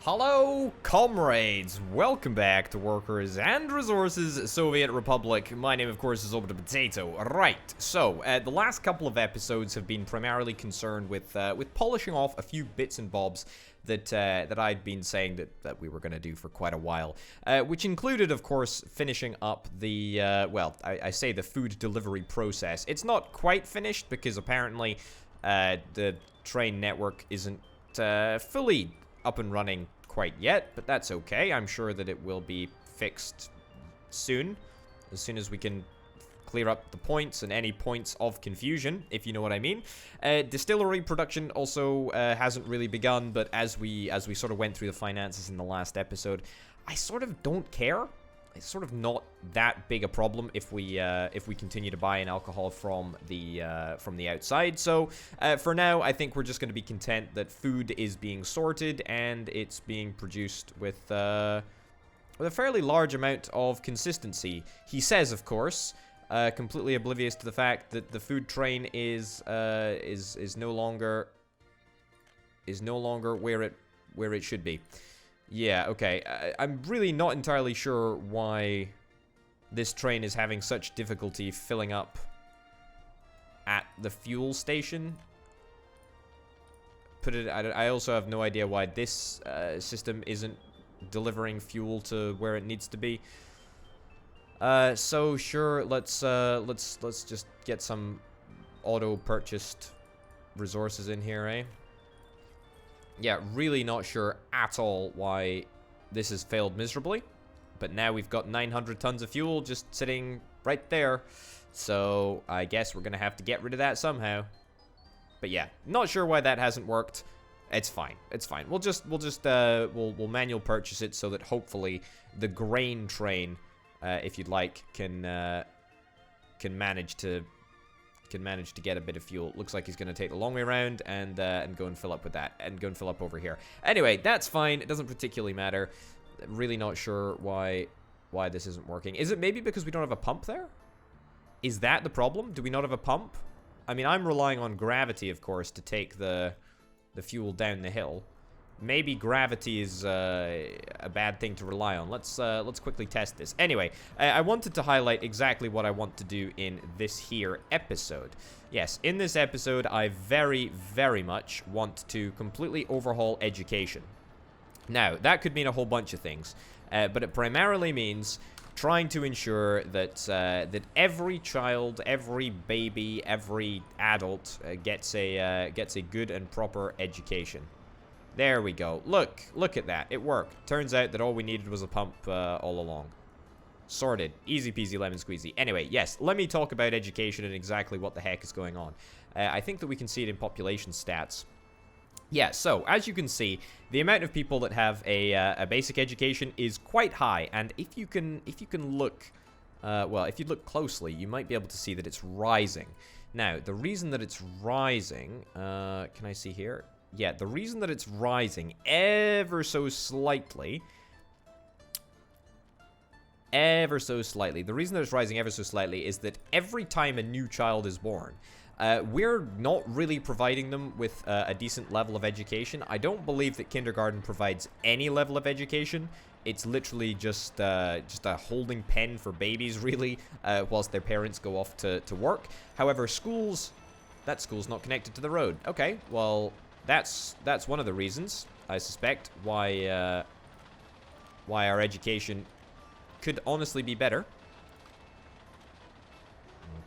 Hello, comrades! Welcome back to Workers and Resources Soviet Republic. My name, of course, is Over the Potato. Right, so, the last couple of episodes have been primarily concerned with polishing off a few bits and bobs that I'd been saying that we were going to do for quite a while. Which included, of course, finishing up the, I say the food delivery process. It's not quite finished because apparently the train network isn't fully up and running quite yet, but that's okay. I'm sure that it will be fixed soon as we can clear up the points and any points of confusion, if you know what I mean. Distillery production also hasn't really begun, but as we sort of went through the finances in the last episode, I sort of don't care. It's sort of not that big a problem if we continue to buy an alcohol from the outside. So for now, I think we're just going to be content that food is being sorted and it's being produced with a fairly large amount of consistency. He says, of course, completely oblivious to the fact that the food train is no longer where it should be. Yeah, okay. I'm really not entirely sure why this train is having such difficulty filling up at the fuel station. I also have no idea why this system isn't delivering fuel to where it needs to be. So sure, let's just get some auto-purchased resources in here, eh? Yeah, really not sure at all why this has failed miserably. But now we've got 900 tons of fuel just sitting right there. So I guess we're going to have to get rid of that somehow. But yeah, not sure why that hasn't worked. It's fine. It's fine. We'll manual purchase it so that hopefully the grain train, if you'd like, can manage to get a bit of fuel. Looks like he's going to take the long way around and go and fill up with that. And go and fill up over here. Anyway, that's fine. It doesn't particularly matter. Really not sure why this isn't working. Is it maybe because we don't have a pump there? Is that the problem? Do we not have a pump? I mean, I'm relying on gravity, of course, to take the fuel down the hill. Maybe gravity is a bad thing to rely on. Let's quickly test this. Anyway, I wanted to highlight exactly what I want to do in this here episode. Yes, in this episode, I very, very much want to completely overhaul education. Now, that could mean a whole bunch of things, but it primarily means trying to ensure that that every child, every baby, every adult gets a good and proper education. There we go. Look at that. It worked. Turns out that all we needed was a pump all along. Sorted. Easy peasy lemon squeezy. Anyway, yes, let me talk about education and exactly what the heck is going on. I think that we can see it in population stats. Yeah, so, as you can see, the amount of people that have a basic education is quite high, and if you can look, if you look closely, you might be able to see that it's rising. Now, the reason that it's rising, can I see here? Yeah, the reason that it's rising ever so slightly, the reason that it's rising ever so slightly is that every time a new child is born, we're not really providing them with a decent level of education. I don't believe that kindergarten provides any level of education. It's literally just a holding pen for babies, really, whilst their parents go off to work. However, that school's not connected to the road. Okay, well, that's one of the reasons, I suspect, why our education could honestly be better.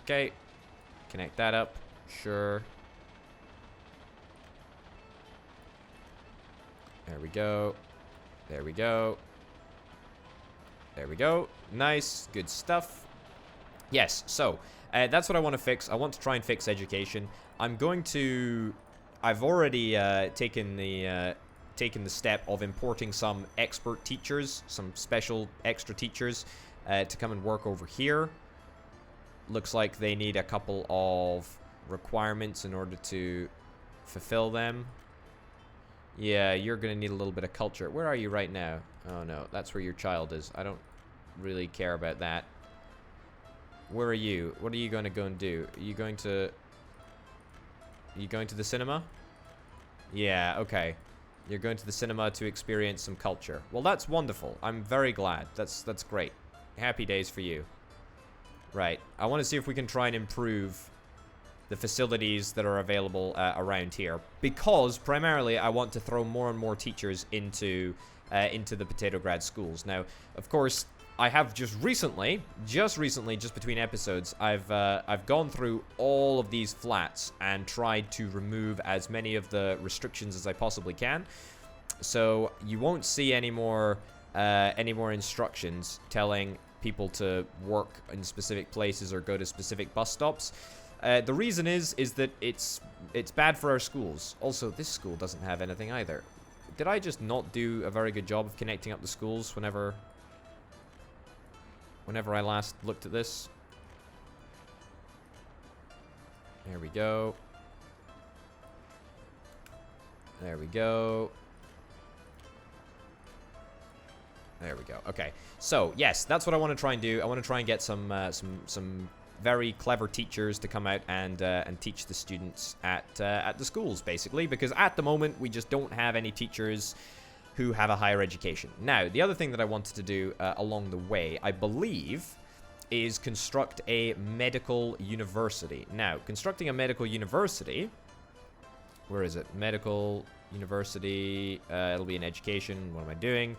Okay, connect that up. Sure. There we go. There we go. There we go. Nice. Good stuff. Yes, so, that's what I want to fix. I want to try and fix education. I've already taken the step of importing some expert teachers, some special extra teachers, to come and work over here. Looks like they need a couple of requirements in order to fulfill them. Yeah, you're gonna need a little bit of culture. Where are you right now? Oh no, that's where your child is. I don't really care about that. Where are you? What are you gonna go and do? Are you going to the cinema? Yeah, okay. You're going to the cinema to experience some culture. Well, that's wonderful. I'm very glad. That's great. Happy days for you. Right. I want to see if we can try and improve the facilities that are available around here, because primarily I want to throw more and more teachers into the Potatograd schools. Now, of course, I have just recently, just between episodes, I've gone through all of these flats and tried to remove as many of the restrictions as I possibly can. So you won't see any more instructions telling people to work in specific places or go to specific bus stops. The reason is that it's bad for our schools. Also, this school doesn't have anything either. Did I just not do a very good job of connecting up the schools whenever I last looked at this? There we go. There we go. There we go. Okay. So, yes, that's what I want to try and do. I want to try and get some very clever teachers to come out and teach the students at the schools, basically, because at the moment we just don't have any teachers who have a higher education. Now, the other thing that I wanted to do along the way, I believe, is construct a medical university. Now, constructing a medical university, where is it? Medical university, it'll be an education. What am I doing?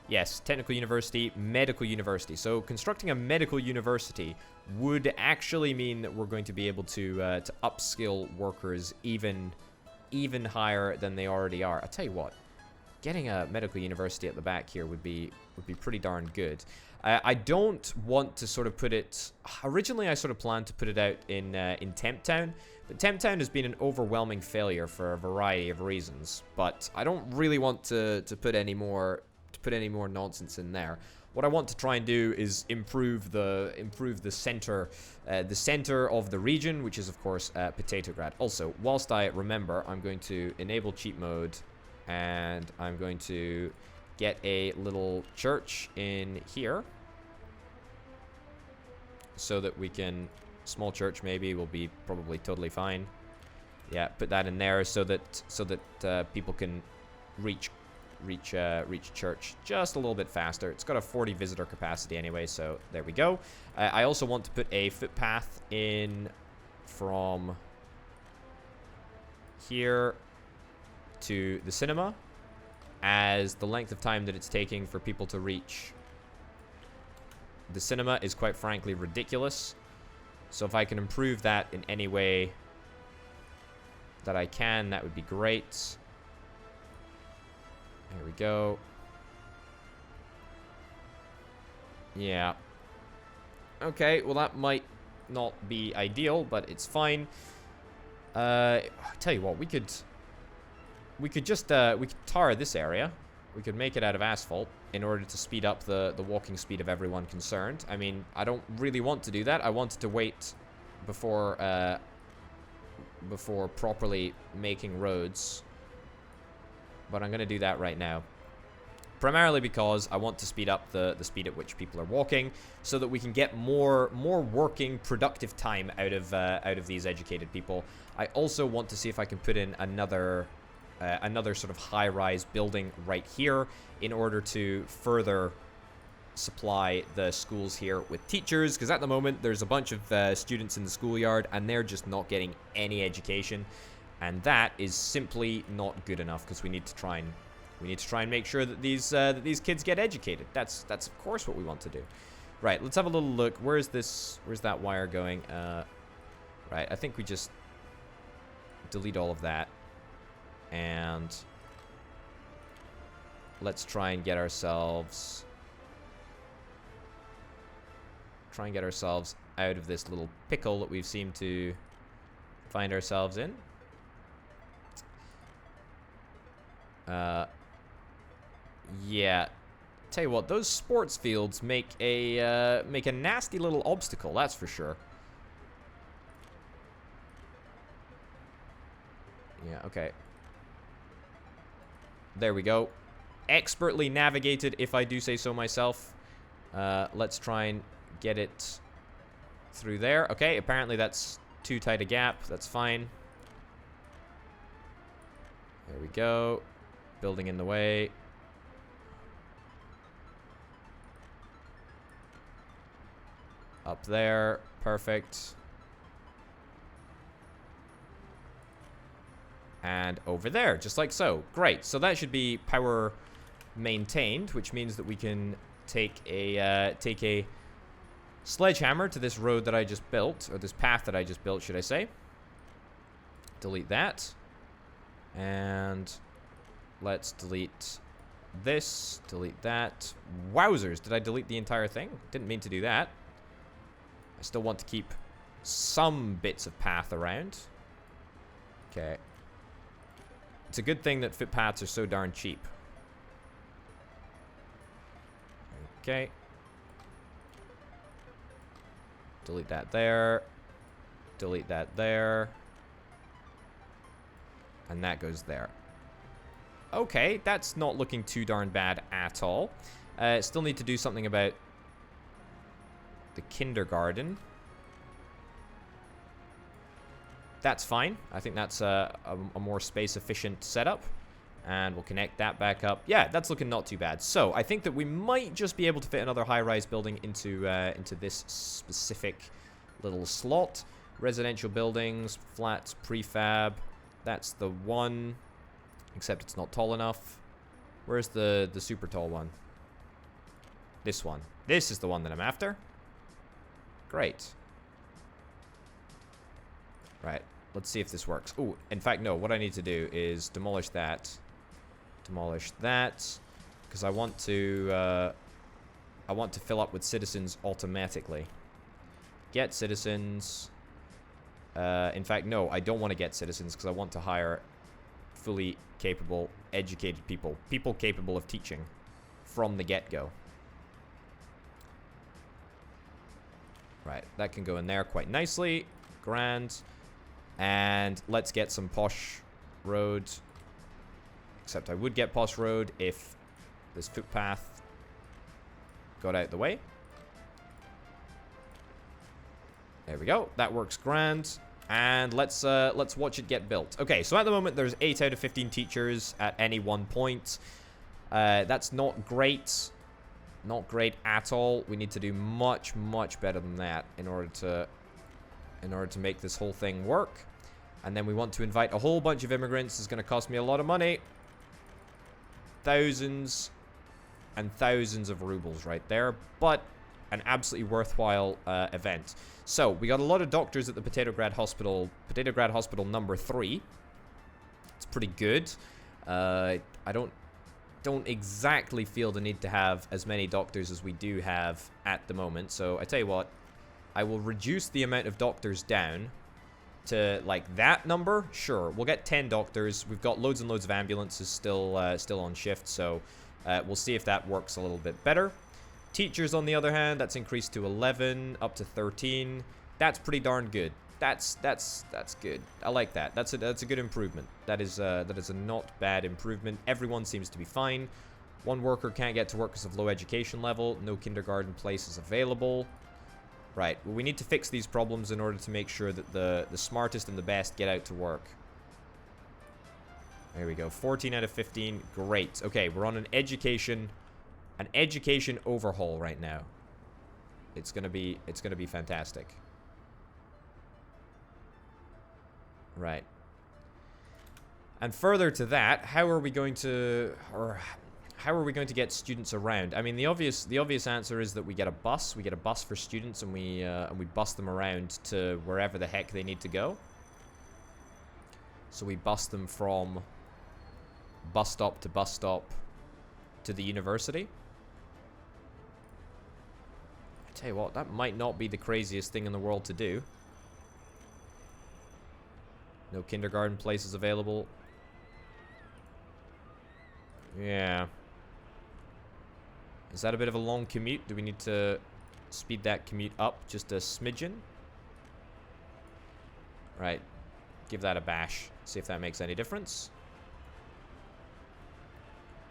Yes, technical university, medical university. So constructing a medical university would actually mean that we're going to be able to upskill workers even higher than they already are. I'll tell you what, getting a medical university at the back here would be pretty darn good. I don't want to sort of put it... Originally, I sort of planned to put it out in Temp Town, but Temp Town has been an overwhelming failure for a variety of reasons. But I don't really want to put any more nonsense in there. What I want to try and do is improve the center of the region, which is of course Potatograd. Also, whilst I remember, I'm going to enable cheat mode, and I'm going to get a little church in here, so that we can... Small church maybe will be probably totally fine. Yeah, put that in there so that people can reach church just a little bit faster. It's got a 40 visitor capacity anyway, so there we go. I also want to put a footpath in from here to the cinema, as the length of time that it's taking for people to reach the cinema is quite frankly ridiculous. So if I can improve that in any way that I can, that would be great. There we go. Yeah. Okay, well that might not be ideal, but it's fine. I tell you what, we could just we could tar this area. We could make it out of asphalt in order to speed up the walking speed of everyone concerned. I mean, I don't really want to do that. I wanted to wait before properly making roads. But I'm going to do that right now. Primarily because I want to speed up the speed at which people are walking, so that we can get more working, productive time out of these educated people. I also want to see if I can put in another sort of high-rise building right here in order to further supply the schools here with teachers, because at the moment there's a bunch of students in the schoolyard and they're just not getting any education. And that is simply not good enough, because we need to try and make sure that these kids get educated. That's of course what we want to do. Right, let's have a little look. Where's that wire going? Right, I think we just delete all of that, and let's try and get ourselves out of this little pickle that we've seemed to find ourselves in. Yeah. Tell you what, those sports fields make a nasty little obstacle, that's for sure. Yeah, okay. There we go. Expertly navigated, if I do say so myself. Let's try and get it through there. Okay, apparently that's too tight a gap. That's fine. There we go. building in the way. Up there. Perfect. And over there, just like so. Great. So that should be power maintained, which means that we can take a sledgehammer to this road that I just built, or this path that I just built, should I say. Delete that. And let's delete this. Delete that. Wowzers, did I delete the entire thing? Didn't mean to do that. I still want to keep some bits of path around. Okay. It's a good thing that footpaths are so darn cheap. Okay. Delete that there. Delete that there. And that goes there. Okay, that's not looking too darn bad at all. Still need to do something about the kindergarten. That's fine. I think that's a more space-efficient setup. And we'll connect that back up. Yeah, that's looking not too bad. So, I think that we might just be able to fit another high-rise building into this specific little slot. Residential buildings, flats, prefab. That's the one. Except it's not tall enough. Where's the super tall one? This one. This is the one that I'm after. Great. Right. Let's see if this works. Oh, in fact, no. What I need to do is demolish that. Demolish that. Because I want to fill up with citizens automatically. Get citizens. In fact, no. I don't want to get citizens because I want to hire fully capable, educated people. People capable of teaching from the get-go. Right. That can go in there quite nicely. Grand. And let's get some posh road. Except I would get posh road if this footpath got out the way. There we go. That works grand. And let's watch it get built. Okay, so at the moment there's 8 out of 15 teachers at any one point. That's not great. Not great at all. We need to do much, much better than that in order to make this whole thing work. And then we want to invite a whole bunch of immigrants. It's going to cost me a lot of money. Thousands and thousands of rubles right there. But an absolutely worthwhile event. So, we got a lot of doctors at the Petrograd Hospital. Petrograd Hospital number 3. It's pretty good. I don't exactly feel the need to have as many doctors as we do have at the moment. So, I tell you what. I will reduce the amount of doctors down to, like, that number. Sure, we'll get 10 doctors. We've got loads and loads of ambulances still on shift, so we'll see if that works a little bit better. Teachers, on the other hand, that's increased to 11, up to 13. That's pretty darn good. That's good. I like that. That's a good improvement. That is a not bad improvement. Everyone seems to be fine. One worker can't get to work because of low education level. No kindergarten places available. Right, well, we need to fix these problems in order to make sure that the smartest and the best get out to work. There we go, 14 out of 15, great. Okay, we're on an education overhaul right now. It's gonna be fantastic. Right. And further to that, how are we going to get students around? I mean, the obvious answer is that we get a bus. We get a bus for students, and we bus them around to wherever the heck they need to go. So we bus them from bus stop to the university. I tell you what, that might not be the craziest thing in the world to do. No kindergarten places available. Yeah. Is that a bit of a long commute? Do we need to speed that commute up just a smidgen? Right. Give that a bash. See if that makes any difference.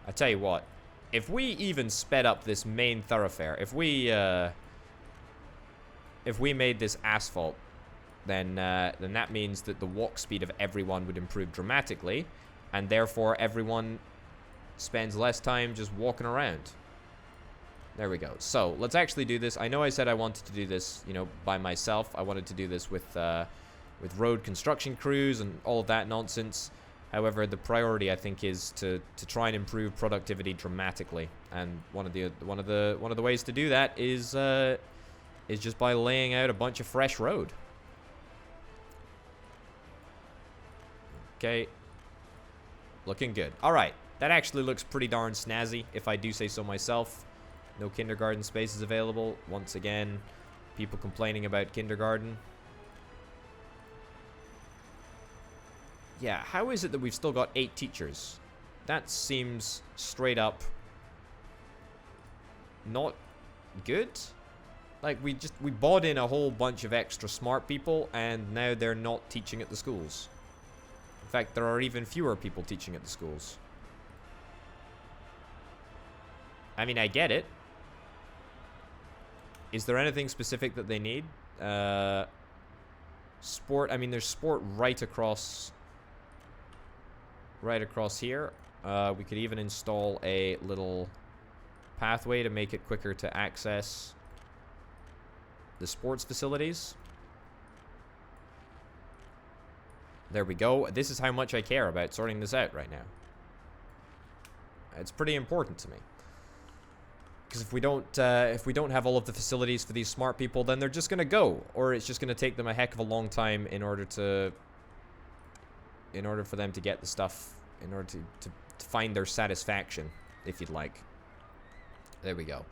I tell you what. If we even sped up this main thoroughfare, if we made this asphalt, then that means that the walk speed of everyone would improve dramatically, and therefore everyone spends less time just walking around. There we go. So, let's actually do this. I know I said I wanted to do this, you know, by myself. I wanted to do this with road construction crews and all of that nonsense. However, the priority I think is to try and improve productivity dramatically, and one of the ways to do that is just by laying out a bunch of fresh road. Okay, looking good. All right, that actually looks pretty darn snazzy, if I do say so myself. No kindergarten spaces available. Once again, people complaining about kindergarten. Yeah, how is it that we've still got 8 teachers? That seems straight up not good. Like, we bought in a whole bunch of extra smart people, and now they're not teaching at the schools. In fact, there are even fewer people teaching at the schools. I mean, I get it. Is there anything specific that they need? Sport, I mean, there's sport right across here. We could even install a little pathway to make it quicker to access the sports facilities. There we go. This is how much I care about sorting this out right now. It's pretty important to me. Because if we don't have all of the facilities for these smart people, then they're just gonna go, or it's just gonna take them a heck of a long time in order for them to get the stuff, in order to find their satisfaction, if you'd like. There we go.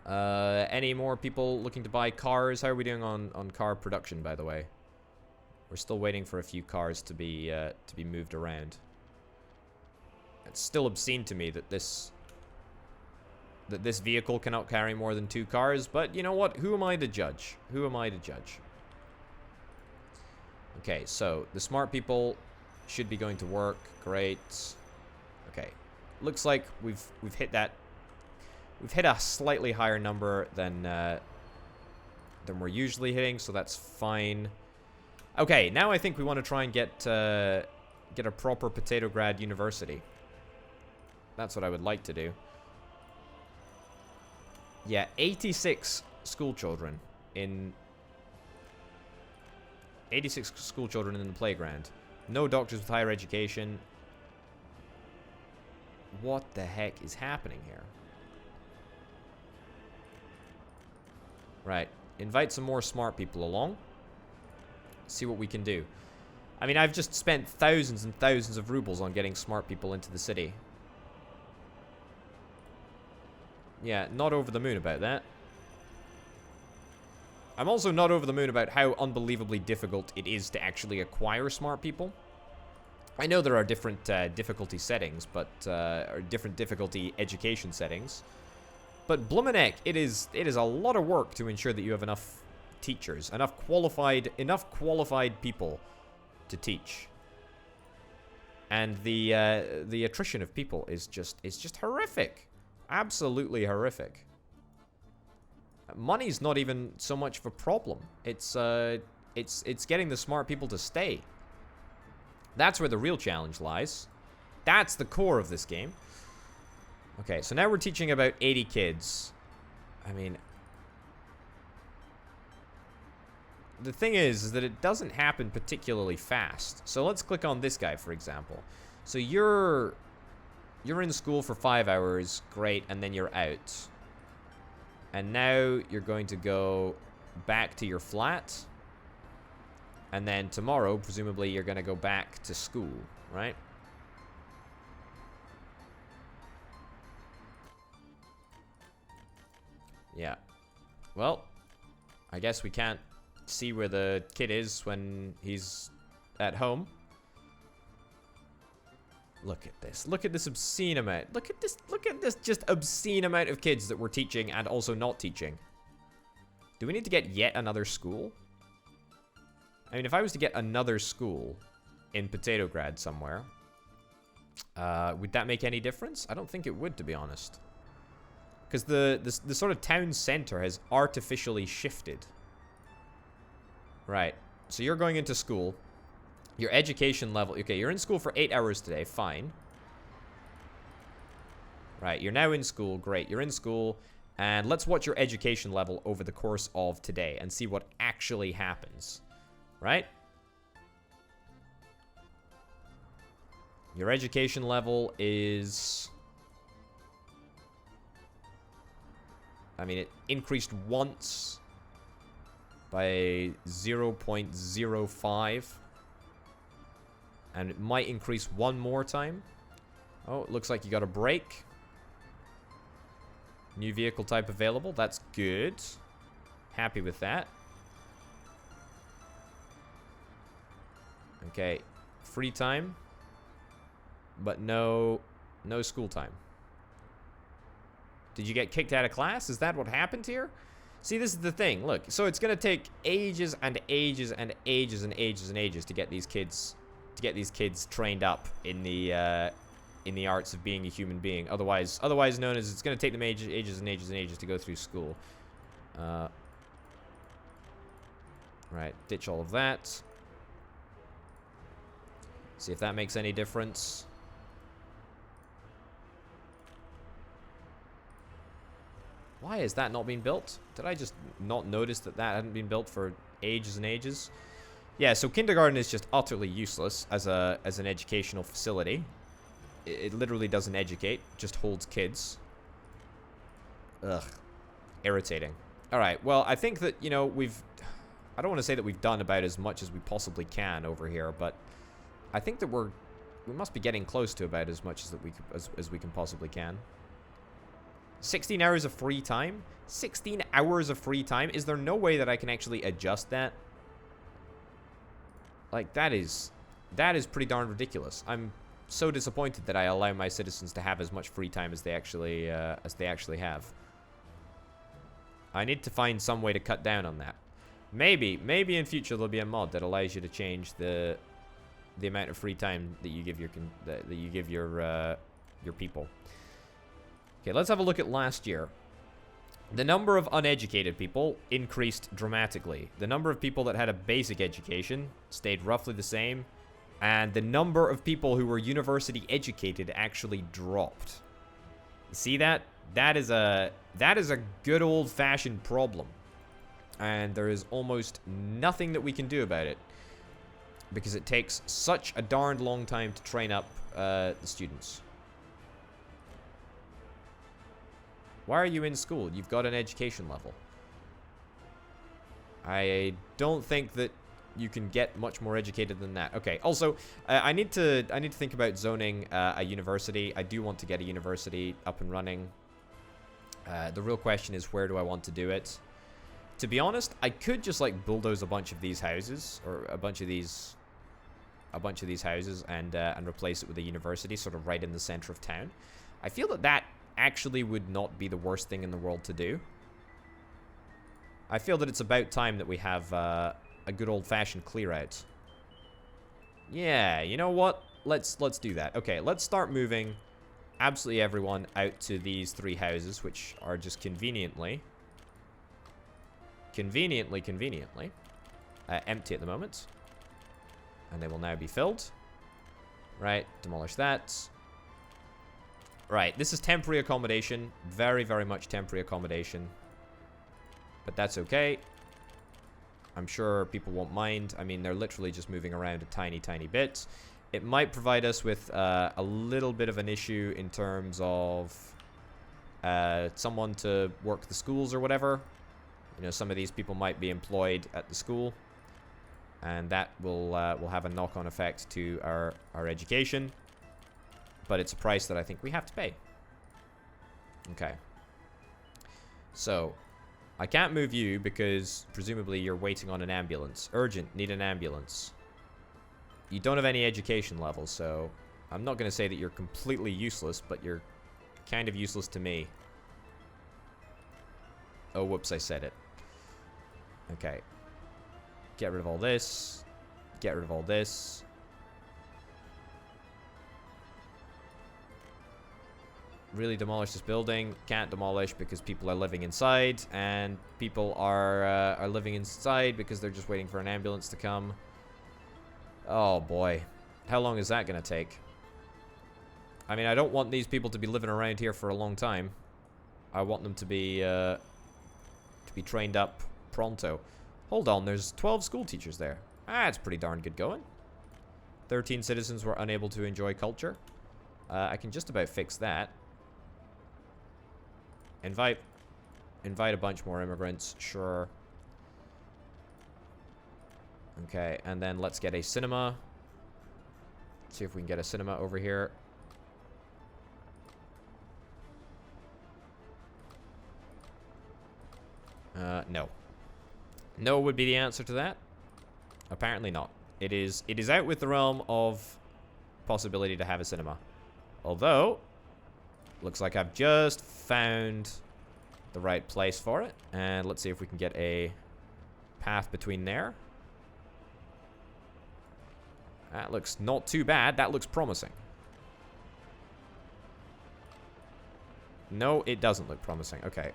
Any more people looking to buy cars? How are we doing on car production, by the way? We're still waiting for a few cars to be moved around. It's still obscene to me that this vehicle cannot carry more than 2 cars, but you know what? Who am I to judge? Who am I to judge? Okay, so the smart people should be going to work. Great. Okay, looks like we've hit that. We've hit a slightly higher number than we're usually hitting, so that's fine. Okay, now I think we want to try and get a proper Potatograd University. That's what I would like to do. Yeah, 86 school children in... 86 school children in the playground. No doctors with higher education. What the heck is happening here? Right. Invite some more smart people along. See what we can do. I mean, I've just spent thousands and thousands of rubles on getting smart people into the city. Yeah, not over the moon about that. I'm also not over the moon about how unbelievably difficult it is to actually acquire smart people. I know there are different difficulty settings, but or different difficulty education settings. But Blumenek, it is a lot of work to ensure that you have enough teachers, enough qualified people to teach. And the attrition of people is just horrific. Absolutely horrific. Money's not even so much of a problem. It's getting the smart people to stay. That's where the real challenge lies. That's the core of this game. Okay, so now we're teaching about 80 kids. I mean, the thing is that it doesn't happen particularly fast. So let's click on this guy, for example. So you're in school for 5 hours, great, and then you're out. And now you're going to go back to your flat. And then tomorrow, presumably, you're going to go back to school, right? Yeah. Well, I guess we can't see where the kid is when he's at home. Look at this. Look at this obscene amount. Look at this just obscene amount of kids that we're teaching and also not teaching. Do we need to get yet another school? I mean, if I was to get another school in Potatograd somewhere, would that make any difference? I don't think it would, to be honest. Because the sort of town center has artificially shifted. Right. So you're going into school. Your education level... Okay, you're in school for 8 hours today. Fine. Right, you're now in school. Great, you're in school. And let's watch your education level over the course of today and see what actually happens. Right? Your education level is... I mean, it increased once by 0.05. And it might increase one more time. Oh, it looks like you got a break. New vehicle type available. That's good. Happy with that. Okay. Free time. But no school time. Did you get kicked out of class? Is that what happened here? See, this is the thing. Look, so it's going to take ages and ages and ages and ages and ages to get these kids trained up in the arts of being a human being. Otherwise known as, it's going to take them ages and ages and ages to go through school. Right, ditch all of that. See if that makes any difference. Why is that not being built? Did I just not notice that hadn't been built for ages and ages? Yeah, so kindergarten is just utterly useless as an educational facility. It literally doesn't educate, just holds kids. Ugh. Irritating. Alright, well, I think that, you know, I don't want to say that we've done about as much as we possibly can over here, but I think that we must be getting close to about as much as we can possibly can. 16 hours of free time? 16 hours of free time? Is there no way that I can actually adjust that? Like, that is pretty darn ridiculous. I'm so disappointed that I allow my citizens to have as much free time as they actually have. I need to find some way to cut down on that. Maybe in future there'll be a mod that allows you to change the amount of free time that you give your people. Okay, let's have a look at last year. The number of uneducated people increased dramatically. The number of people that had a basic education stayed roughly the same. And the number of people who were university educated actually dropped. See that? That is a good old-fashioned problem. And there is almost nothing that we can do about it. Because it takes such a darned long time to train up the students. Why are you in school? You've got an education level. I don't think that you can get much more educated than that. Okay, also, I need to think about zoning a university. I do want to get a university up and running. The real question is, where do I want to do it? To be honest, I could just like bulldoze a bunch of these houses, or a bunch of these houses, and replace it with a university, sort of right in the center of town. I feel that actually would not be the worst thing in the world to do. I feel that it's about time that we have a good old-fashioned clear-out. Yeah, you know what? Let's do that. Okay, let's start moving absolutely everyone out to these 3 houses, which are just conveniently empty at the moment. And they will now be filled. Right, demolish that. Right, this is temporary accommodation. Very, very much temporary accommodation. But that's okay. I'm sure people won't mind. I mean, they're literally just moving around a tiny, tiny bit. It might provide us with a little bit of an issue in terms of someone to work the schools or whatever. You know, some of these people might be employed at the school. And that will have a knock-on effect to our education. But it's a price that I think we have to pay. Okay. So, I can't move you because presumably you're waiting on an ambulance. Urgent, need an ambulance. You don't have any education level, so I'm not going to say that you're completely useless, but you're kind of useless to me. Oh, whoops, I said it. Okay. Get rid of all this. Get rid of all this. Really demolish this building. Can't demolish because people are living inside, and people are living inside because they're just waiting for an ambulance to come. Oh boy, how long is that gonna take? I mean, I don't want these people to be living around here for a long time. I want them to be trained up pronto. Hold on, there's 12 school teachers there. That's pretty darn good going. 13 citizens were unable to enjoy culture. I can just about fix that. Invite a bunch more immigrants, sure. Okay, and then let's get a cinema. See if we can get a cinema over here. No. No would be the answer to that. Apparently not. It is out with the realm of possibility to have a cinema. Although, looks like I've just found the right place for it. And let's see if we can get a path between there. That looks not too bad. That looks promising. No, it doesn't look promising. Okay.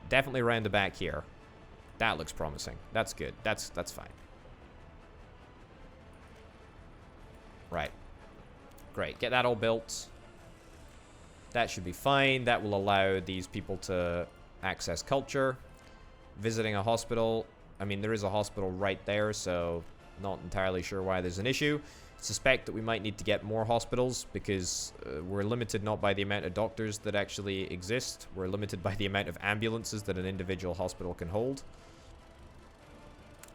Definitely around the back here. That looks promising. That's good. That's fine. Right. Great. Get that all built. That should be fine. That will allow these people to access culture. Visiting a hospital. I mean, there is a hospital right there, so not entirely sure why there's an issue. Suspect that we might need to get more hospitals because we're limited not by the amount of doctors that actually exist. We're limited by the amount of ambulances that an individual hospital can hold.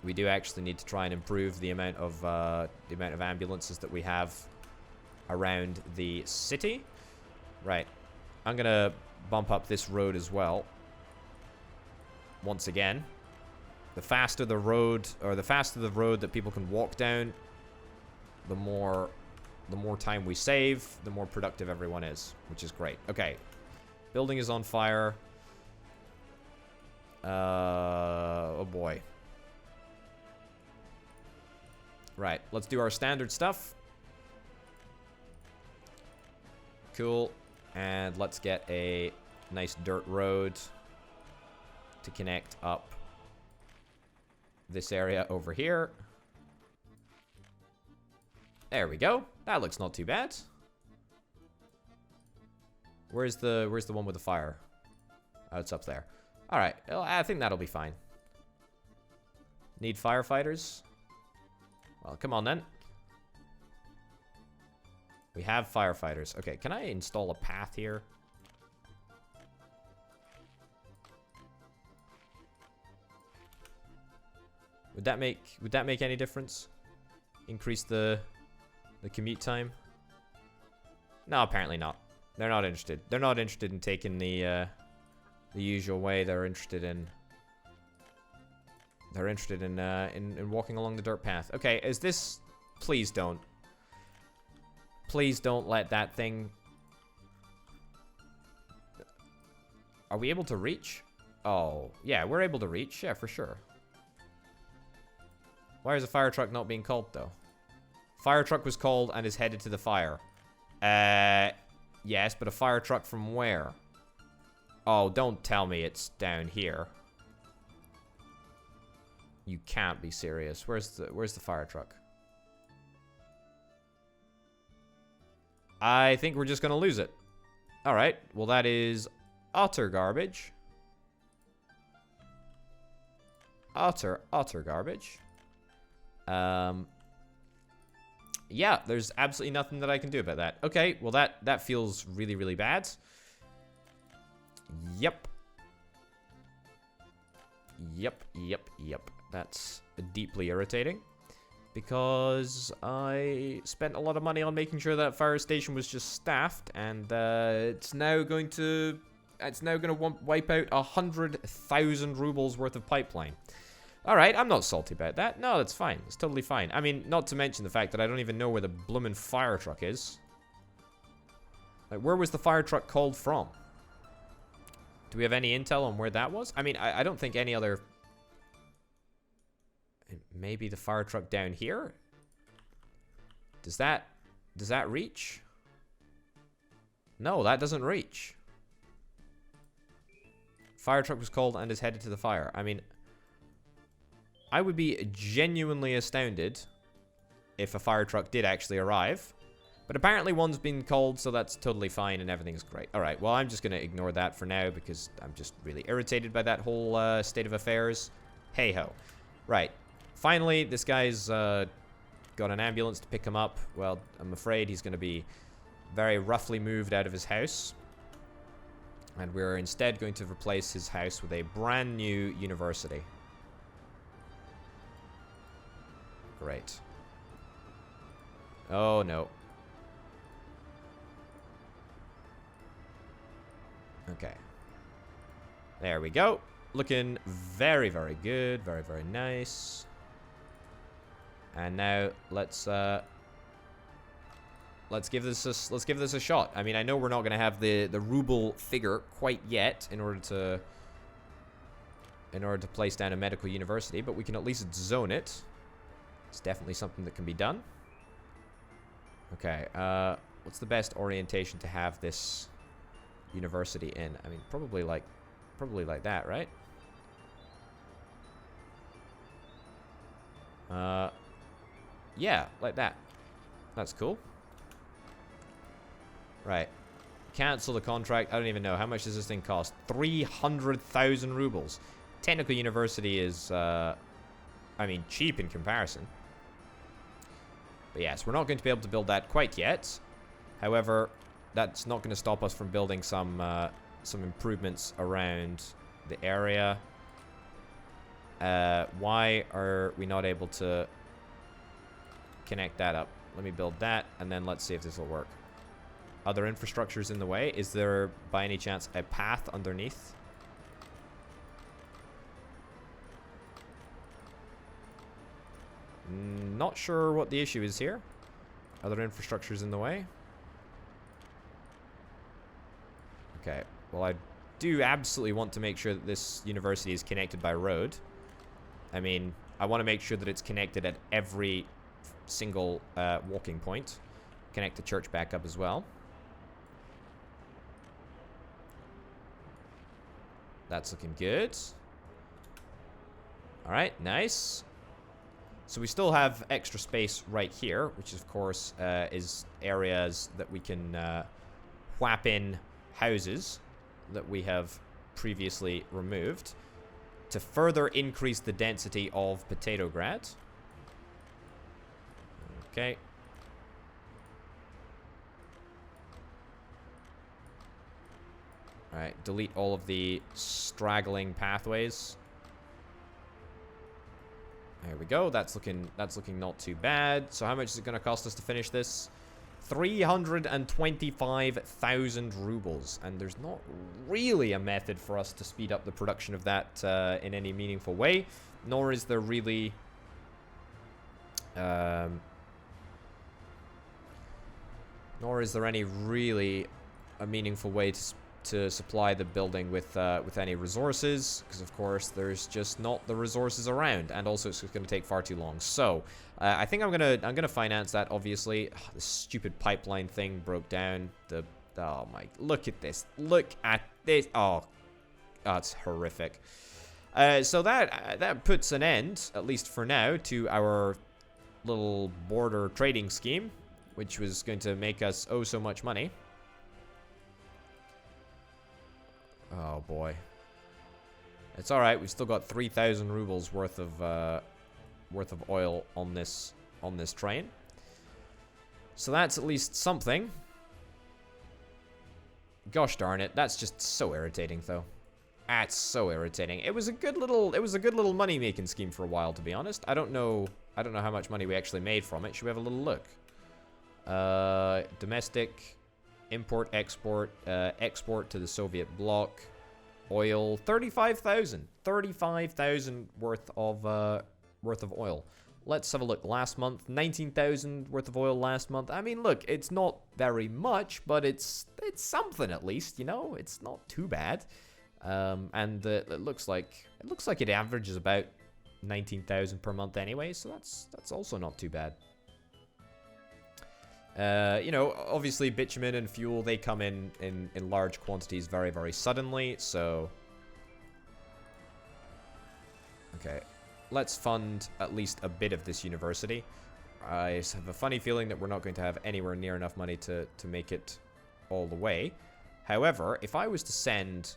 We do actually need to try and improve the amount of ambulances that we have around the city. Right. I'm gonna bump up this road as well. Once again, the faster the road, or the faster the road that people can walk down, the more time we save, the more productive everyone is, which is great. Okay. Building is on fire. Oh boy. Right, let's do our standard stuff. Cool. And let's get a nice dirt road to connect up this area over here. There we go. That looks not too bad. Where's the one with the fire? Oh, it's up there. All right. Well, I think that'll be fine. Need firefighters? Well, come on then. We have firefighters. Okay, can I install a path here? Would that make any difference? Increase the commute time? No, apparently not. They're not interested. They're not interested in taking the usual way. They're interested in walking along the dirt path. Okay, is this... Please don't. Please don't let that thing... Are we able to reach? Oh, yeah, we're able to reach. Yeah, for sure. Why is a fire truck not being called, though? Fire truck was called and is headed to the fire. Yes, but a fire truck from where? Oh, don't tell me it's down here. You can't be serious. Where's the fire truck? I think we're just gonna lose it. Alright, well that is utter garbage. Utter garbage. Yeah, there's absolutely nothing that I can do about that. Okay, well that feels really, really bad. Yep. Yep. That's deeply irritating. Because I spent a lot of money on making sure that fire station was just staffed, and it's now going to wipe out 100,000 rubles worth of pipeline. All right, I'm not salty about that. No, that's fine. It's totally fine. I mean, not to mention the fact that I don't even know where the bloomin' fire truck is. Like, where was the fire truck called from? Do we have any intel on where that was? I mean, I don't think any other... Maybe the fire truck down here? Does that reach? No, that doesn't reach. Fire truck was called and is headed to the fire. I mean, I would be genuinely astounded if a fire truck did actually arrive. But apparently one's been called, so that's totally fine and everything's great. Alright, well, I'm just going to ignore that for now because I'm just really irritated by that whole state of affairs. Hey-ho. Right. Finally, this guy's got an ambulance to pick him up. Well, I'm afraid he's going to be very roughly moved out of his house. And we're instead going to replace his house with a brand new university. Great. Oh, no. Okay. There we go. Looking very, very good. Very, very nice. And now let's give this a shot. I mean, I know we're not going to have the ruble figure quite yet in order to place down a medical university, but we can at least zone it. It's definitely something that can be done. Okay, what's the best orientation to have this university in? I mean, probably like that, right? Yeah, like that. That's cool. Right. Cancel the contract. I don't even know. How much does this thing cost? 300,000 rubles. Technical university is, I mean, cheap in comparison. But yes, we're not going to be able to build that quite yet. However, that's not going to stop us from building some improvements around the area. Why are we not able to connect that up? Let me build that, and then let's see if this will work. Other infrastructures in the way. Is there, by any chance, a path underneath? Not sure what the issue is here. Other infrastructures in the way. Okay. Well, I do absolutely want to make sure that this university is connected by road. I mean, I want to make sure that it's connected at every single walking point. Connect the church back up as well. That's looking good. Alright, nice. So we still have extra space right here, which of course is areas that we can whap in houses that we have previously removed to further increase the density of Potatograd. Okay. Alright, delete all of the straggling pathways. There we go. That's looking not too bad. So how much is it going to cost us to finish this? 325,000 rubles. And there's not really a method for us to speed up the production of that in any meaningful way. Nor is there really any really a meaningful way to supply the building with any resources, because of course there's just not the resources around, and also it's going to take far too long. So I think I'm gonna finance that. Obviously, the stupid pipeline thing broke down. Oh my! Look at this! Look at this! Oh, that's horrific. So that puts an end, at least for now, to our little border trading scheme, which was going to make us oh so much money. Oh boy. It's alright, we've still got 3,000 rubles worth of oil on this train. So that's at least something. Gosh darn it, that's just so irritating though. That's so irritating. It was a good little money making scheme for a while, to be honest. I don't know how much money we actually made from it. Should we have a little look? Domestic, import, export, export to the Soviet bloc, oil, 35,000 worth of oil. Let's have a look. Last month, 19,000 worth of oil last month. I mean, look, it's not very much, but it's something at least, you know. It's not too bad. And it looks like it averages about 19,000 per month anyway, so that's also not too bad. You know, obviously bitumen and fuel, they come in large quantities very, very suddenly, so... Okay, let's fund at least a bit of this university. I have a funny feeling that we're not going to have anywhere near enough money to make it all the way. However, if I was to send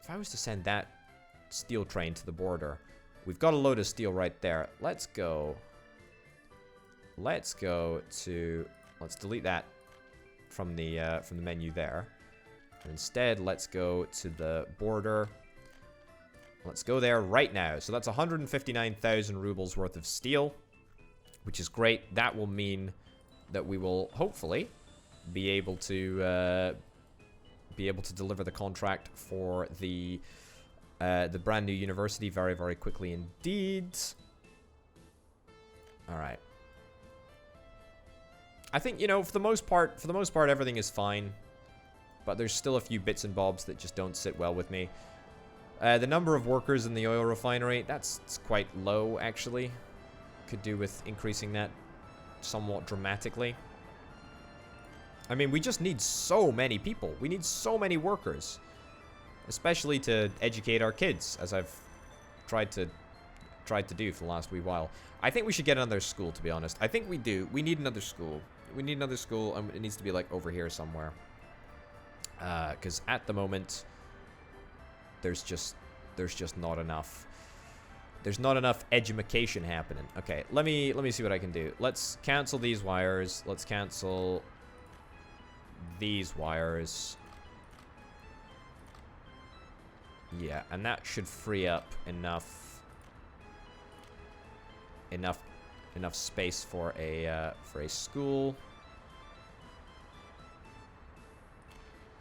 that steel train to the border, we've got a load of steel right there. Let's go to, let's delete that from the menu there. And instead, let's go to the border. Let's go there right now. So that's 159,000 rubles worth of steel, which is great. That will mean that we will hopefully be able to deliver the contract for the brand new university very, very quickly indeed. All right. I think, you know, for the most part, everything is fine. But there's still a few bits and bobs that just don't sit well with me. The number of workers in the oil refinery, that's quite low, actually. Could do with increasing that somewhat dramatically. I mean, we just need so many people. We need so many workers. Especially to educate our kids, as I've tried to do for the last wee while. I think we should get another school, to be honest. I think we do. We need another school. We need another school, and it needs to be, like, over here somewhere. Because at the moment, there's just not enough. There's not enough edumacation happening. Okay, let me see what I can do. Let's cancel these wires. Let's cancel these wires. Yeah, and that should free up enough space for a school.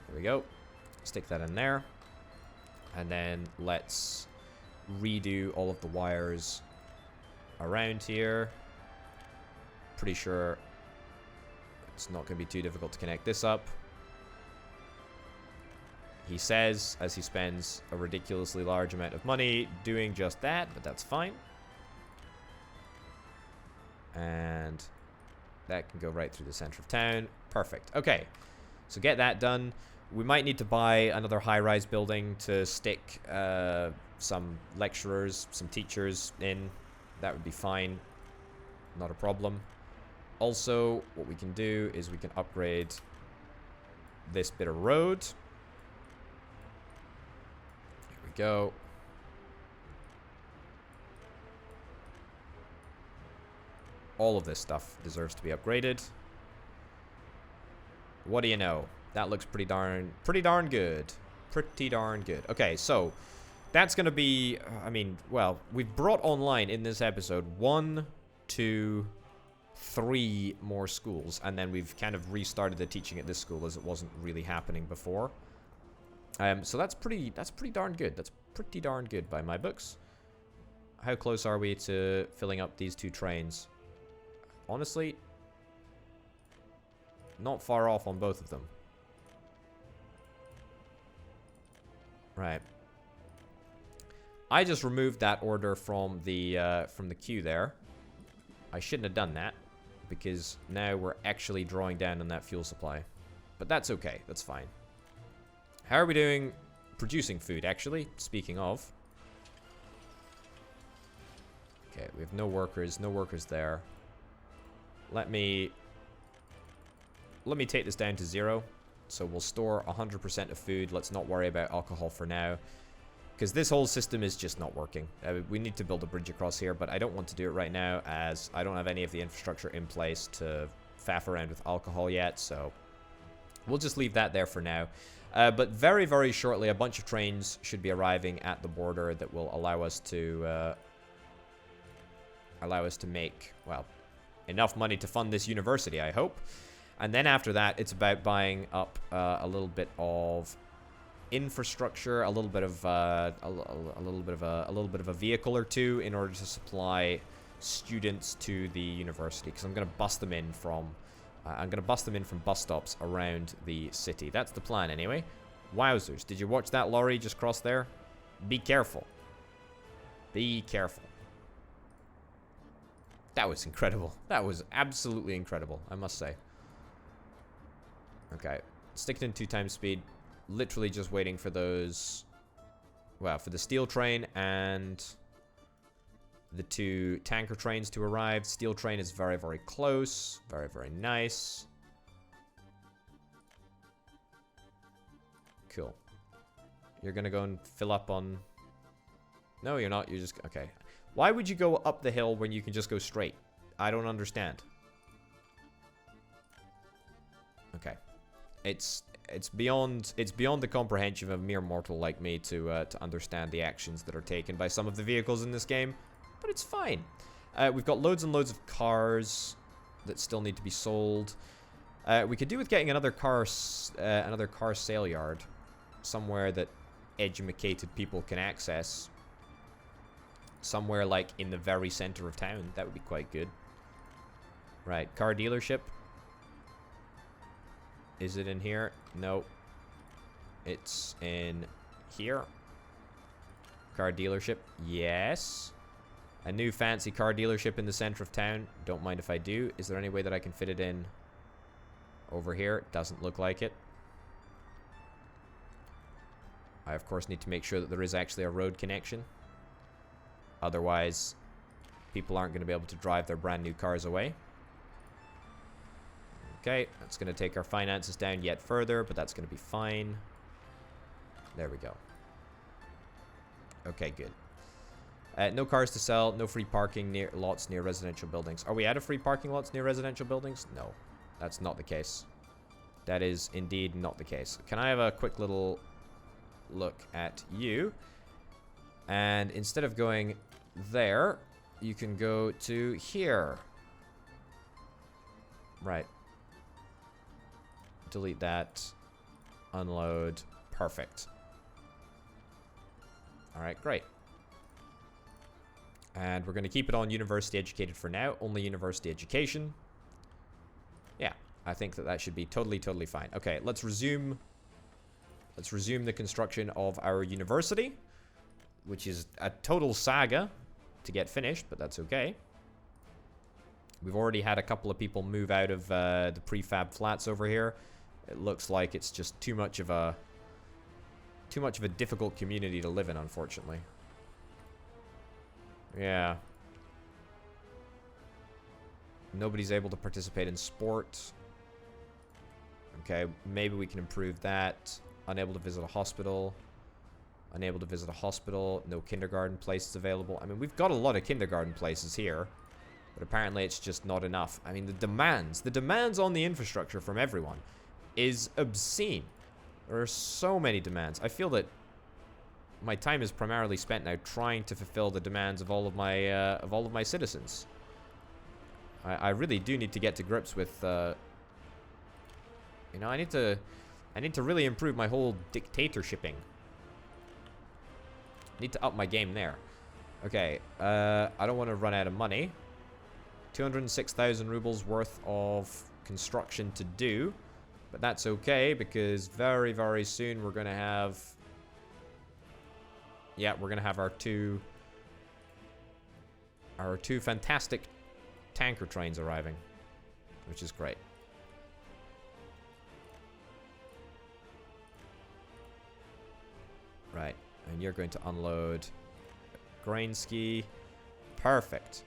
There we go. Stick that in there. And then let's redo all of the wires around here. Pretty sure it's not going to be too difficult to connect this up. He says, as he spends a ridiculously large amount of money doing just that, but that's fine. And that can go right through the center of town. Perfect. Okay, so get that done. We might need to buy another high-rise building to stick some lecturers, some teachers in. That would be fine. Not a problem. Also, what we can do is we can upgrade this bit of road. Here we go. All of this stuff deserves to be upgraded. What do you know? That looks pretty darn good. Pretty darn good. Okay, so that's going to be, I mean, well, we've brought online in this episode 1, 2, 3 more schools, and then we've kind of restarted the teaching at this school as it wasn't really happening before. So that's pretty darn good. That's pretty darn good by my books. How close are we to filling up these 2 trains? Honestly, not far off on both of them. Right. I just removed that order from the queue there. I shouldn't have done that because now we're actually drawing down on that fuel supply. But that's okay. That's fine. How are we doing producing food, actually? Speaking of. Okay, we have no workers. No workers there. Let me take this down to 0. So we'll store 100% of food. Let's not worry about alcohol for now. Because this whole system is just not working. We need to build a bridge across here, but I don't want to do it right now as I don't have any of the infrastructure in place to faff around with alcohol yet. So we'll just leave that there for now. But very, very shortly, a bunch of trains should be arriving at the border that will allow us to make, well, enough money to fund this university, I hope. And then after that, it's about buying up a little bit of infrastructure, a little bit of a vehicle or two in order to supply students to the university. Because I'm gonna bust them in from bus stops around the city. That's the plan, anyway. Wowzers! Did you watch that lorry just cross there? Be careful. Be careful. That was incredible. That was absolutely incredible, I must say. Okay, stick it in 2 times speed. Literally just waiting for those, well, for the steel train and the 2 tanker trains to arrive. Steel train is very, very close. Very, very nice. Cool. You're gonna go and fill up on... No, you're not. You're just... Okay. Why would you go up the hill when you can just go straight? I don't understand. Okay. It's beyond the comprehension of a mere mortal like me to understand the actions that are taken by some of the vehicles in this game, but it's fine. We've got loads and loads of cars that still need to be sold. We could do with getting another car sale yard somewhere that educated people can access. Somewhere like in the very center of town. That would be quite good. Right, car dealership. Is it in here? No. It's in here. Car dealership. Yes. A new fancy car dealership in the center of town. Don't mind if I do. Is there any way that I can fit it in over here? Doesn't look like it. I, of course, need to make sure that there is actually a road connection. Otherwise, people aren't going to be able to drive their brand new cars away. Okay, that's going to take our finances down yet further, but that's going to be fine. There we go. Okay, good. No cars to sell, no free parking near lots near residential buildings. Are we out of free parking lots near residential buildings? No, that's not the case. That is indeed not the case. Can I have a quick little look at you? And instead of going there, you can go to here. Right. Delete that. Unload. Perfect. Alright, great. And we're going to keep it on university educated for now. Only university education. Yeah, I think that should be totally fine. Okay, let's resume the construction of our university, which is a total saga to get finished, but that's okay. We've already had a couple of people move out of the prefab flats over here. It looks like it's just too much of a difficult community to live in, unfortunately. Yeah. Nobody's able to participate in sport. Okay, maybe we can improve that. Unable to visit a hospital. Unable to visit a hospital. No kindergarten places available. I mean, we've got a lot of kindergarten places here, but apparently it's just not enough. I mean, the demands on the infrastructure from everyone is obscene. There are so many demands. I feel that my time is primarily spent now trying to fulfill the demands of all of my citizens. I really do need to get to grips with, you know, I need to really improve my whole dictatorshiping. Need to up my game there. Okay, I don't want to run out of money. 206,000 rubles worth of construction to do, but that's okay because very, very soon we're gonna have. Yeah, we're gonna have our two fantastic tanker trains arriving, which is great. Right, and you're going to unload grain ski. Perfect.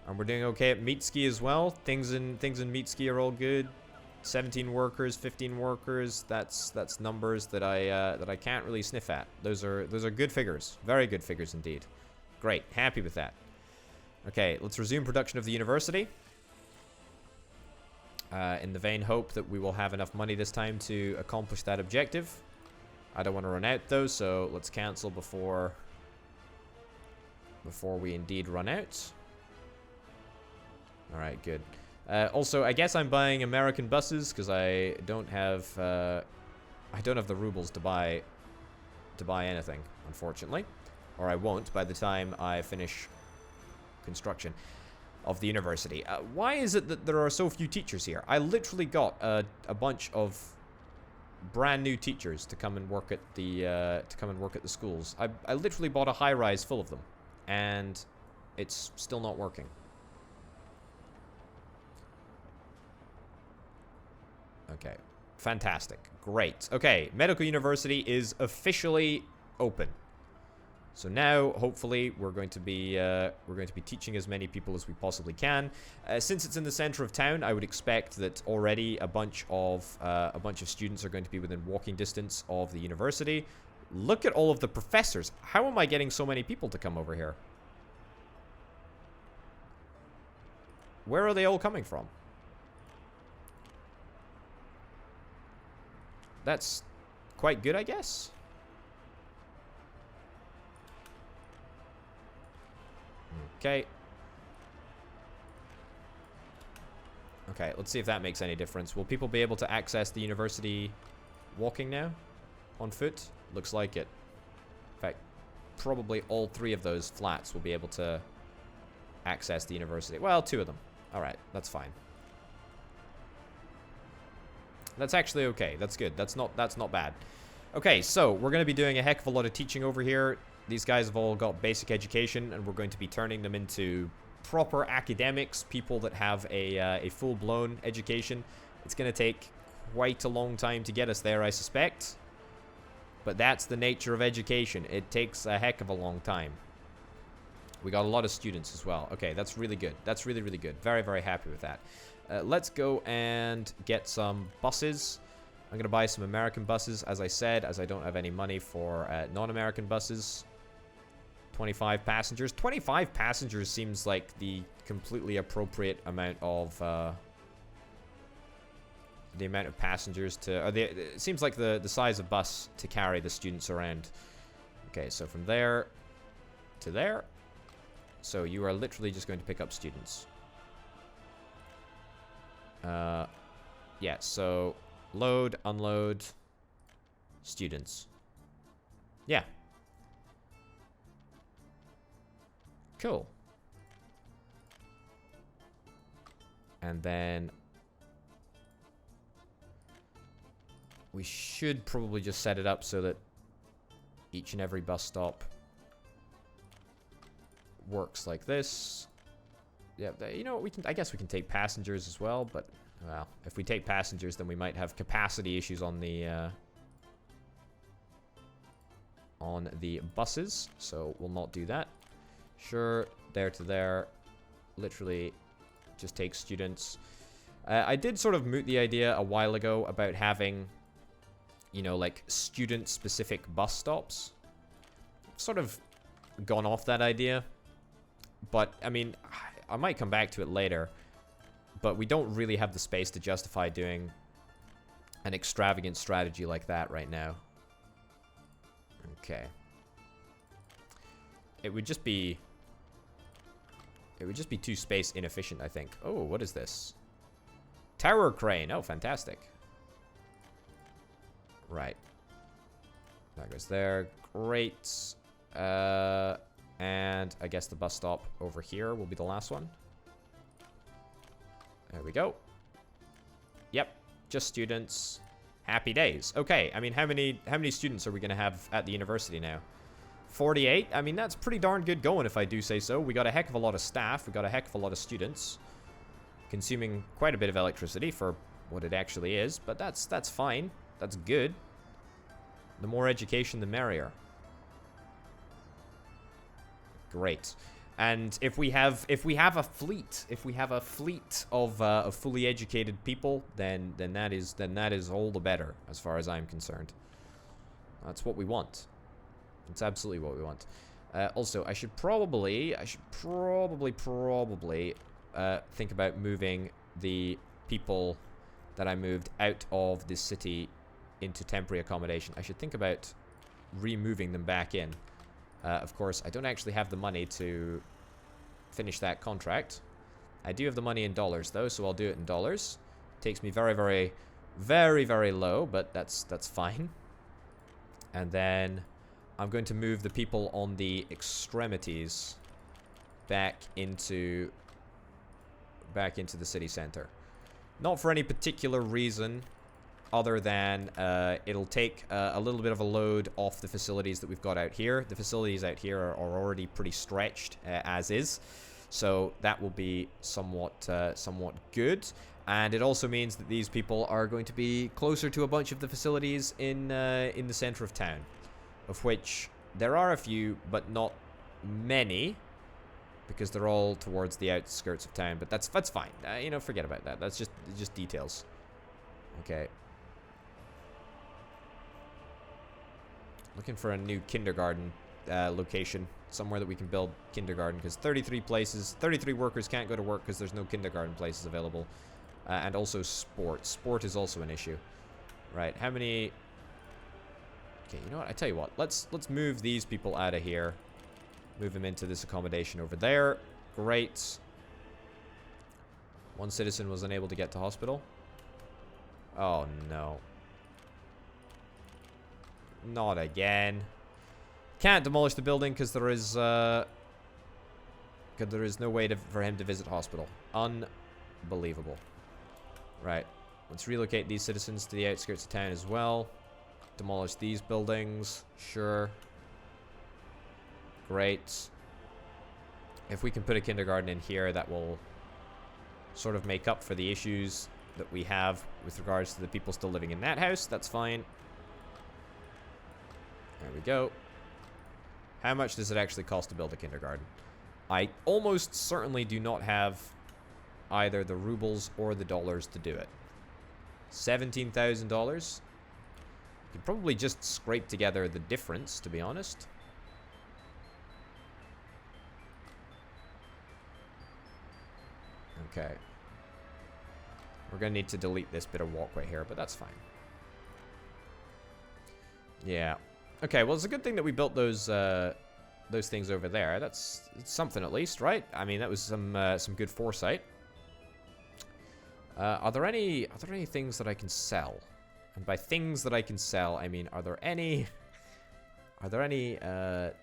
And we're doing okay at meat ski as well. Things in meat ski are all good. 17 workers, 15 workers. That's numbers that I can't really sniff at. Those are good figures. Very good figures indeed. Great. Happy with that. Okay, let's resume production of the university. In the vain hope that we will have enough money this time to accomplish that objective. I don't want to run out though, so let's cancel before we indeed run out. Alright, good. Also, I guess I'm buying American buses because I don't have the rubles to buy anything, unfortunately, or I won't by the time I finish construction of the university. Why is it that there are so few teachers here? I literally got a bunch of brand new teachers to come and work at the schools. I literally bought a high-rise full of them, and it's still not working. Okay, fantastic, great. Okay, medical university is officially open. So now, hopefully, we're going to be teaching as many people as we possibly can. Since it's in the center of town, I would expect that already a bunch of students are going to be within walking distance of the university. Look at all of the professors. How am I getting so many people to come over here? Where are they all coming from? That's quite good, I guess. Okay. Okay, let's see if that makes any difference. Will people be able to access the university walking now? On foot? Looks like it. In fact, probably all 3 of those flats will be able to access the university. Well, 2 of them. Alright, that's fine. That's actually okay. That's good. That's not bad. Okay, so we're going to be doing a heck of a lot of teaching over here. These guys have all got basic education, and we're going to be turning them into proper academics, people that have a full-blown education. It's going to take quite a long time to get us there, I suspect. But that's the nature of education. It takes a heck of a long time. We got a lot of students as well. Okay, that's really good. That's really, really good. Very, very happy with that. Let's go and get some buses. I'm going to buy some American buses, as I said, as I don't have any money for non-American buses. 25 passengers. 25 passengers seems like the completely appropriate amount of passengers to... it seems like the size of bus to carry the students around. Okay, so from there to there. So you are literally just going to pick up students. Yeah, so load, unload, students. Yeah. Cool. And then we should probably just set it up so that each and every bus stop works like this. Yeah, you know what, I guess we can take passengers as well, but well, if we take passengers, then we might have capacity issues on the buses, so we'll not do that. Sure, there to there, literally just take students. I did sort of moot the idea a while ago about having, you know, like student-specific bus stops. Sort of gone off that idea, but I mean, I might come back to it later, but we don't really have the space to justify doing an extravagant strategy like that right now. Okay. It would just be too space inefficient, I think. Oh, what is this? Tower crane. Oh, fantastic. Right. That goes there. Great. And I guess the bus stop over here will be the last one. There we go. Yep. Just students. Happy days. Okay. I mean, how many students are we going to have at the university now? 48? I mean, that's pretty darn good going, if I do say so. We got a heck of a lot of staff. We got a heck of a lot of students. Consuming quite a bit of electricity for what it actually is. But that's fine. That's good. The more education, the merrier. Great. And if we have a fleet of fully educated people, then that is all the better, as far as I'm concerned. That's what we want. It's absolutely what we want. Also, I should probably think about moving the people that I moved out of this city into temporary accommodation. I should think about removing them back in. Of course, I don't actually have the money to finish that contract. I do have the money in dollars, though, so I'll do it in dollars. Takes me very, very, very, very low, but that's fine. And then I'm going to move the people on the extremities back into the city center. Not for any particular reason, other than it'll take a little bit of a load off the facilities that we've got out here. The facilities out here are already pretty stretched as is, so that will be somewhat good. And it also means that these people are going to be closer to a bunch of the facilities in the center of town, of which There are a few, but not many, because they're all towards the outskirts of town. But that's fine. You know, forget about that. That's just details. Okay. Looking for a new kindergarten location. Somewhere that we can build kindergarten. Because 33 workers can't go to work because there's no kindergarten places available. And also sport. Sport is also an issue. Right, how many... Okay, you know what? I tell you what. Let's move these people out of here. Move them into this accommodation over there. Great. One citizen was unable to get to hospital. Oh, no. Not again. Can't demolish the building because there is no way for him to visit hospital. Unbelievable. Right. Let's relocate these citizens to the outskirts of town as well. Demolish these buildings. Sure. Great. If we can put a kindergarten in here, that will sort of make up for the issues that we have with regards to the people still living in that house. That's fine. There we go. How much does it actually cost to build a kindergarten? I almost certainly do not have either the rubles or the dollars to do it. $17,000. Could probably just scrape together the difference, to be honest. Okay. We're gonna need to delete this bit of walkway here, but that's fine. Yeah. Okay, well, it's a good thing that we built those things over there. It's something at least, right? I mean, that was some good foresight. Are there any things that I can sell? And by things that I can sell, I mean, are there any, where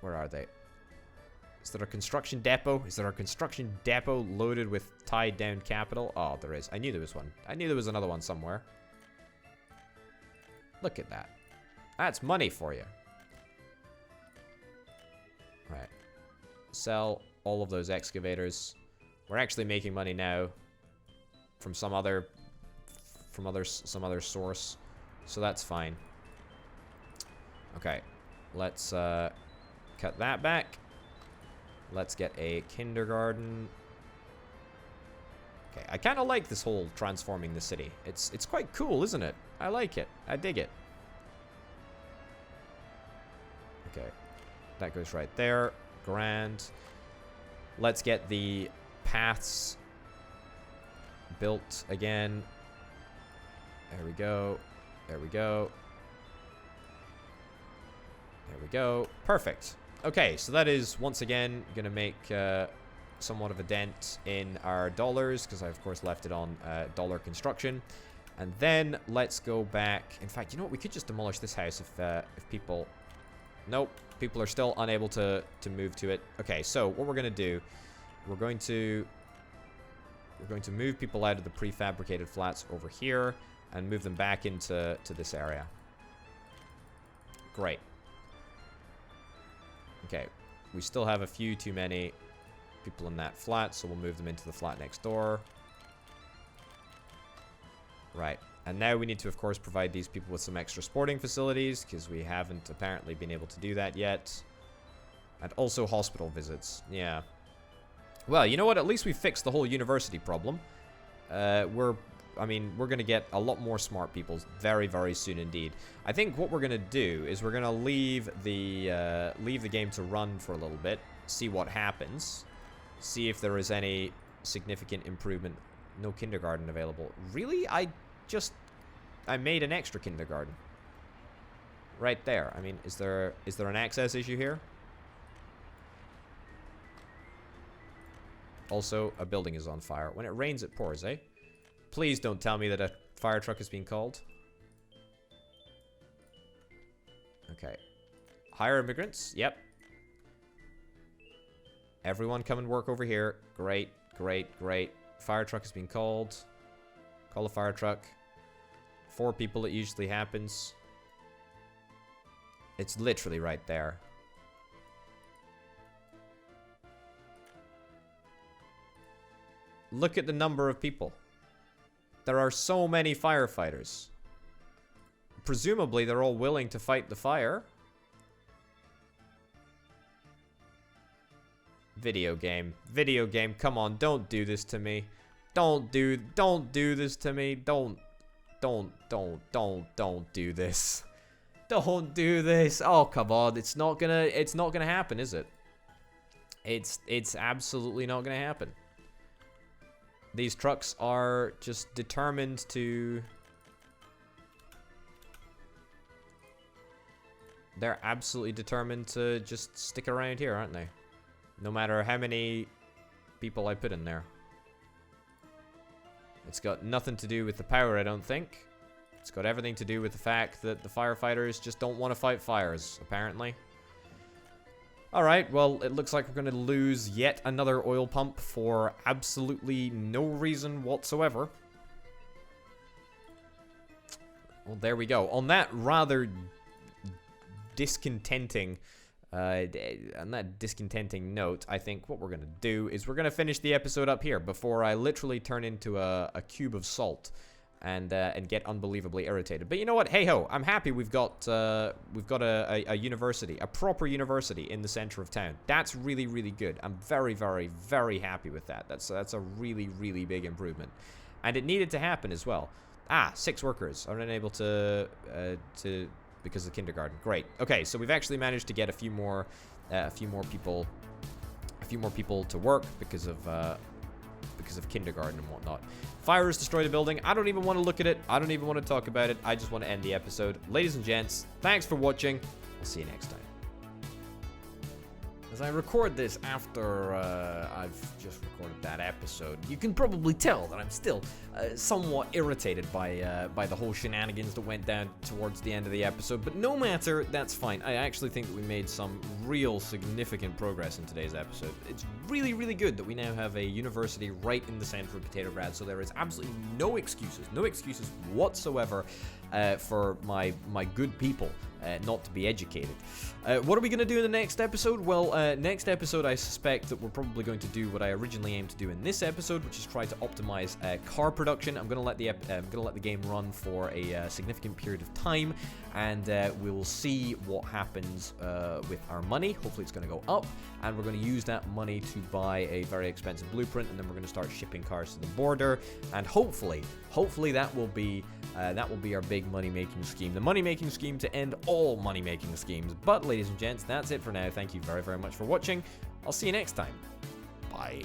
are they? Is there a construction depot? Is there a construction depot loaded with tied down capital? Oh, there is. I knew there was one. I knew there was another one somewhere. Look at that. That's money for you. Right. Sell all of those excavators. We're actually making money now from some other source, so that's fine. Okay, let's cut that back. Let's get a kindergarten. Okay, I kind of like this whole transforming the city. It's quite cool, isn't it? I like it. I dig it. Okay, that goes right there. Grand. Let's get the paths built again. There we go. There we go. There we go. Perfect. Okay, so that is, once again, going to make somewhat of a dent in our dollars, because I, of course, left it on dollar construction. And then let's go back. In fact, you know what? We could just demolish this house if people... Nope. People are still unable to move to it. Okay, so what we're going to do, we're going to move people out of the prefabricated flats over here and move them back into this area. Great. Okay, we still have a few too many people in that flat, so we'll move them into the flat next door. Right, and now we need to, of course, provide these people with some extra sporting facilities, because we haven't apparently been able to do that yet. And also hospital visits, yeah. Well, you know what? At least we fixed the whole university problem. We're going to get a lot more smart people very, very soon indeed. I think what we're going to do is we're going to leave the game to run for a little bit, see what happens, see if there is any significant improvement. No kindergarten available. Really? I made an extra kindergarten. Right there. I mean, is there an access issue here? Also, a building is on fire. When it rains, it pours, eh? Please don't tell me that a fire truck is being called. Okay. Hire immigrants. Yep. Everyone come and work over here. Great, great, great. Fire truck is being called. Call a fire truck. 4 people, it usually happens. It's literally right there. Look at the number of people. There are so many firefighters. Presumably, they're all willing to fight the fire. Video game. Video game. Come on, don't do this to me. Don't do this to me. Don't do this. Don't do this. Oh, come on. It's not gonna happen, is it? It's absolutely not gonna happen. These trucks are just determined to... They're absolutely determined to just stick around here, aren't they? No matter how many people I put in there. It's got nothing to do with the power, I don't think. It's got everything to do with the fact that the firefighters just don't want to fight fires, apparently. Alright, well, it looks like we're going to lose yet another oil pump for absolutely no reason whatsoever. Well, there we go. On that rather discontenting note, I think what we're going to do is we're going to finish the episode up here before I literally turn into a cube of salt and get unbelievably irritated. But you know what? Hey ho, I'm happy we've got a university, a proper university in the center of town. That's really, really good. I'm very, very, very happy with that. That's a really, really big improvement, and it needed to happen as well. 6 workers are unable to because of kindergarten. Great. Okay, so we've actually managed to get a few more people to work because of kindergarten and whatnot. Fire has destroyed a building. I don't even want to look at it. I don't even want to talk about it. I just want to end the episode. Ladies and gents, thanks for watching. I'll see you next time. As I record this after I've just recorded that episode, you can probably tell that I'm still somewhat irritated by the whole shenanigans that went down towards the end of the episode. But no matter, that's fine. I actually think that we made some real significant progress in today's episode. It's really, really good that we now have a university right in the center of Potatograd, so there is absolutely no excuses whatsoever for my good people not to be educated. What are we going to do in the next episode? Well, next episode I suspect that we're probably going to do what I originally aimed to do in this episode, which is try to optimize car production. I'm going to let the game run for a significant period of time, and we'll see what happens with our money. Hopefully it's going to go up, and we're going to use that money to buy a very expensive blueprint, and then we're going to start shipping cars to the border, and hopefully that will be our big money-making scheme. The money-making scheme to end all money-making schemes. But ladies and gents, that's it for now. Thank you very, very much for watching. I'll see you next time. Bye.